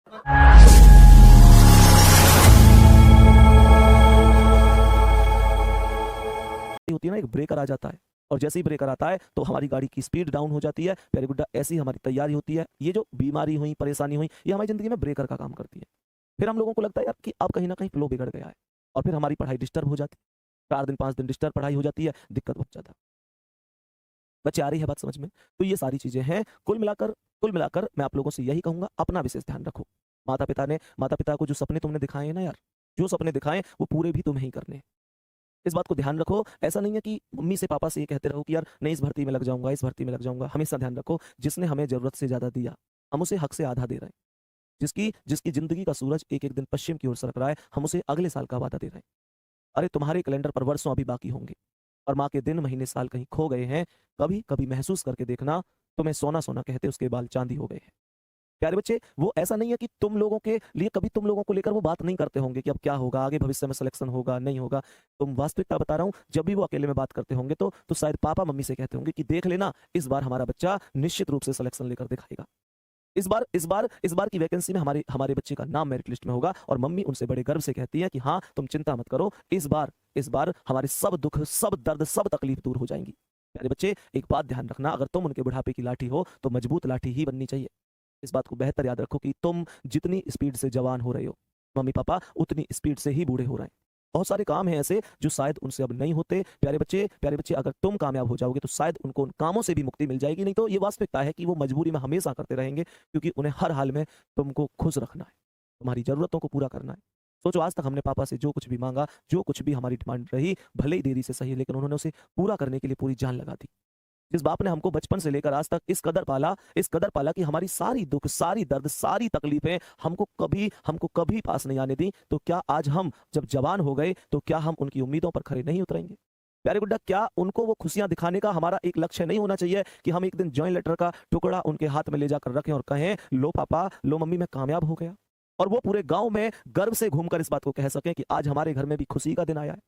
होती है ना, एक ब्रेकर आ जाता है और जैसे ही ब्रेकर आता है तो हमारी गाड़ी की स्पीड डाउन हो जाती है। प्यारे गुड्डा, ऐसी हमारी तैयारी होती है। ये जो बीमारी हुई, परेशानी हुई, ये हमारी जिंदगी में ब्रेकर का काम करती है। फिर हम लोगों को लगता है यार कि अब कहीं ना कहीं फ्लो बिगड़ गया है और फिर हमारी पढ़ाई डिस्टर्ब हो जाती है। 4 दिन 5 दिन डिस्टर्ब पढ़ाई हो जाती है, दिक्कत बहुत ज्यादा। बच्चे, आ रही है बात समझ में? तो ये सारी चीजें हैं। कुल मिलाकर मैं आप लोगों से यही कहूंगा, अपना विशेष ध्यान रखो। माता पिता को जो सपने तुमने दिखाए हैं ना यार, जो सपने दिखाए वो पूरे भी तुम्हें ही करने हैं। इस बात को ध्यान रखो। ऐसा नहीं है कि मम्मी से पापा से ये कहते रहो कि यार नहीं, इस भर्ती में लग जाऊंगा, इस भर्ती में लग जाऊंगा। हमेशा ध्यान रखो, जिसने हमें जरूरत से ज्यादा दिया, हम उसे हक से आधा दे रहे हैं। जिसकी जिसकी जिंदगी का सूरज एक एक दिन पश्चिम की ओर सरक रहा है, हम उसे अगले साल का वादा दे रहे हैं। अरे तुम्हारे कैलेंडर पर वर्षों अभी बाकी होंगे और माँ के दिन महीने साल कहीं खो गए हैं। कभी कभी महसूस करके देखना, तुम्हें सोना सोना कहते उसके बाल चांदी हो गए हैं। प्यारे बच्चे, वो ऐसा नहीं है कि तुम लोगों के लिए कभी तुम लोगों को लेकर वो बात नहीं करते होंगे कि अब क्या होगा, आगे भविष्य में सिलेक्शन होगा नहीं होगा। तुम वास्तविकता बता रहा हूँ, जब भी वो अकेले में बात करते होंगे तो शायद पापा मम्मी से कहते होंगे कि देख लेना, इस बार हमारा बच्चा निश्चित रूप से सिलेक्शन लेकर दिखाएगा। इस बार की वैकेंसी में हमारे हमारे बच्चे का नाम मेरिट लिस्ट में होगा। और मम्मी उनसे बड़े गर्व से कहती है कि हाँ, तुम चिंता मत करो, इस बार हमारे सब दुख, सब दर्द, सब तकलीफ दूर हो जाएंगी। प्यारे बच्चे, एक बात ध्यान रखना, अगर तुम उनके बुढ़ापे की लाठी हो तो मजबूत लाठी ही बननी चाहिए। इस बात को बेहतर याद रखो कि तुम जितनी स्पीड से जवान हो रहे हो, मम्मी पापा उतनी स्पीड से ही बूढ़े हो रहे हैं। बहुत सारे काम हैं ऐसे जो शायद उनसे अब नहीं होते। प्यारे बच्चे, अगर तुम कामयाब हो जाओगे तो शायद उनको उन कामों से भी मुक्ति मिल जाएगी। नहीं तो ये वास्तविकता है कि वो मजबूरी में हमेशा करते रहेंगे, क्योंकि उन्हें हर हाल में तुमको खुश रखना है, तुम्हारी जरूरतों को पूरा करना है। सोचो, आज तक हमने पापा से जो कुछ भी मांगा, जो कुछ भी हमारी डिमांड रही, भले ही देरी से सही, लेकिन उन्होंने उसे पूरा करने के लिए पूरी जान लगा दी। जिस बाप ने हमको बचपन से लेकर आज तक इस कदर पाला कि हमारी सारी दुख, सारी दर्द, सारी तकलीफें हमको कभी पास नहीं आने दी, तो क्या आज हम जब जवान हो गए तो क्या हम उनकी उम्मीदों पर खरे नहीं उतरेंगे? प्यारे गुड्डा, क्या उनको वो खुशियां दिखाने का हमारा एक लक्ष्य नहीं होना चाहिए कि हम एक दिन जॉइंट लेटर का टुकड़ा उनके हाथ में ले जाकर रखें और कहें, लो पापा, लो मम्मी, मैं कामयाब हो गया। और वो पूरे गांव में गर्व से घूमकर इस बात को कह सकें कि आज हमारे घर में भी खुशी का दिन आया है।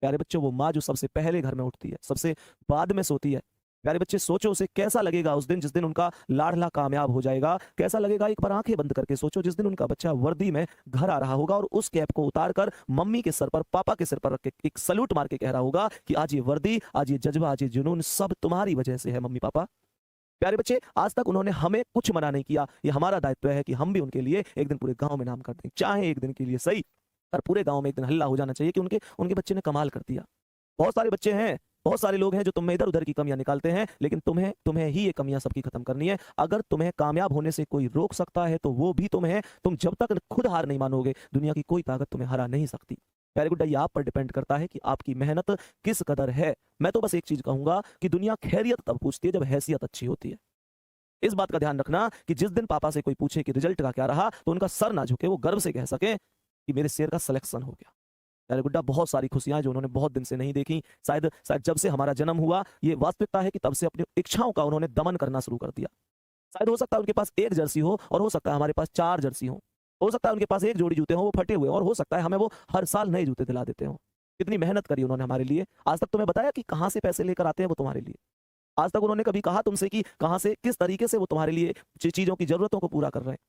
प्यारे बच्चों, वो माँ जो सबसे पहले घर में उठती है, सबसे बाद में सोती है, प्यारे बच्चे सोचो उसे कैसा लगेगा उस दिन, जिस दिन उनका लाडला कामयाब हो जाएगा। कैसा लगेगा, एक बार आंखें बंद करके सोचो, जिस दिन उनका बच्चा वर्दी में घर आ रहा होगा और उस कैप को उतार कर मम्मी के सर पर, पापा के सिर पर रख के एक सल्यूट मार के कह रहा होगा कि आज ये वर्दी, आज ये जज्बा, आज ये जुनून सब तुम्हारी वजह से है मम्मी पापा। प्यारे बच्चे, आज तक उन्होंने हमें कुछ मना नहीं किया। ये हमारा दायित्व है कि हम भी उनके लिए एक दिन पूरे गांव में नाम कर दें, चाहे एक दिन के लिए सही, पर पूरे गांव में एक दिन हल्ला हो जाना चाहिए कि उनके उनके बच्चे ने कमाल कर दिया। बहुत सारे बच्चे हैं, बहुत सारे लोग हैं जो तुम में इधर उधर की कमियां निकालते हैं, लेकिन तुम्हें तुम्हें ही ये कमियां सबकी खत्म करनी है। अगर तुम्हें कामयाब होने से कोई रोक सकता है तो वो भी तुम है। तुम जब तक खुद हार नहीं मानोगे, दुनिया की कोई ताकत तुम्हें हरा नहीं सकती। Very good. ये आप पर डिपेंड करता है कि आपकी मेहनत किस कदर है। मैं तो बस एक चीज कहूंगा कि दुनिया खैरियत तब पूछती है जब हैसियत अच्छी होती है। इस बात का ध्यान रखना कि जिस दिन पापा से कोई पूछे कि रिजल्ट का क्या रहा, तो उनका सर ना झुके, वो गर्व से कह सके कि मेरे शेर का सिलेक्शन हो गया। यार गुड्डा, बहुत सारी खुशियां जो उन्होंने बहुत दिन से नहीं देखी, शायद शायद जब से हमारा जन्म हुआ, ये वास्तविकता है कि तब से अपनी इच्छाओं का उन्होंने दमन करना शुरू कर दिया। शायद हो सकता है उनके पास एक जर्सी हो और हो सकता है हमारे पास 4 जर्सी हो सकता है उनके पास एक जोड़ी जूते हो वो फटे हुए, और हो सकता है हमें वो हर साल नए जूते दिला देते हो। कितनी मेहनत करी उन्होंने हमारे लिए। आज तक तुम्हें बताया कि कहां से पैसे लेकर आते हैं वो तुम्हारे लिए? आज तक उन्होंने कभी कहा तुमसे कि कहां से, किस तरीके से वो तुम्हारे लिए चीजों की जरूरतों को पूरा कर रहे हैं?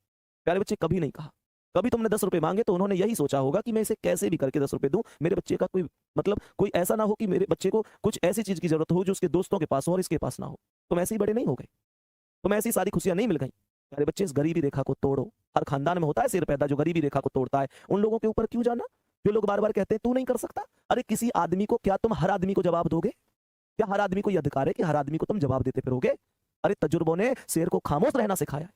प्यारे बच्चे, कभी नहीं कहा। कभी तुमने 10 रुपए मांगे तो उन्होंने यही सोचा होगा कि मैं इसे कैसे भी करके 10 रुपए दूं, मेरे बच्चे का कोई मतलब कोई ऐसा ना हो कि मेरे बच्चे को कुछ ऐसी चीज की जरूरत हो जो उसके दोस्तों के पास हो और इसके पास ना हो। तुम ऐसे ही बड़े नहीं हो गए, तुम्हें ऐसी सारी खुशियां नहीं मिल गई। प्यारे बच्चे, इस गरीबी रेखा को तोड़ो। हर खानदान में होता है सिर पैदा जो गरीबी रेखा को तोड़ता है। उन लोगों के ऊपर क्यों जाना जो लोग बार बार कहते हैं तू नहीं कर सकता। अरे किसी आदमी को, क्या तुम हर आदमी को जवाब दोगे? क्या हर आदमी को यह अधिकार है कि हर आदमी को तुम जवाब देते फिरोगे? अरे तजुर्बों ने शेर को खामोश रहना सिखाया है,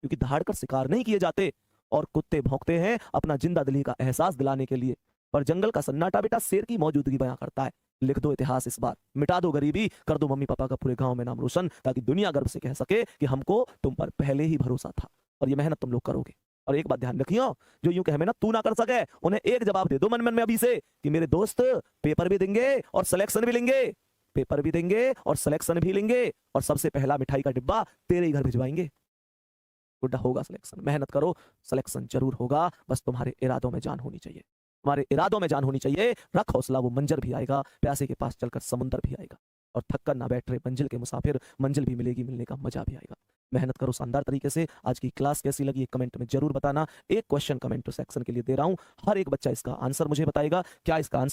क्योंकि दहाड़ कर शिकार नहीं किए जाते और कुत्ते भौंकते हैं अपना जिंदा दिली का एहसास दिलाने के लिए। पर जंगल का सन्नाटा बेटा शेर की मौजूदगी बयां करता है। लिख दो इतिहास इस बार, मिटा दो गरीबी, कर दो मम्मी पापा का पूरे गांव में नाम रोशन, ताकि दुनिया गर्व से कह सके कि हमको तुम पर पहले ही भरोसा था और ये मेहनत तुम लोग करोगे। और एक बात ध्यान रखियो, जो यूं कहे ना तू ना कर सके, उन्हें एक जवाब दे दो मन मन में अभी से कि मेरे दोस्त पेपर भी देंगे और सिलेक्शन भी लेंगे, पेपर भी देंगे और सिलेक्शन भी लेंगे, और सबसे पहला मिठाई का डिब्बा तेरे ही घर भिजवाएंगे। गुड्डा, होगा सिलेक्शन, मेहनत करो, सिलेक्शन जरूर होगा। बस तुम्हारे इरादों में जान होनी चाहिए, तुम्हारे इरादों में जान होनी चाहिए। रख हौसला, वो मंजर भी आएगा, प्यासे के पास चलकर समुंदर भी आएगा, और थक कर ना बैठ रहे मंजिल के मुसाफिर, मंजिल भी मिलेगी, मिलने का मजा भी आएगा। मेहनत करो शानदार तरीके से। आज की क्लास कैसी लगी एक कमेंट में जरूर बताना। एक क्वेश्चन कमेंट सेक्शन के लिए दे रहा हूं, हर एक बच्चा इसका आंसर मुझे बताएगा। क्या इसका आंसर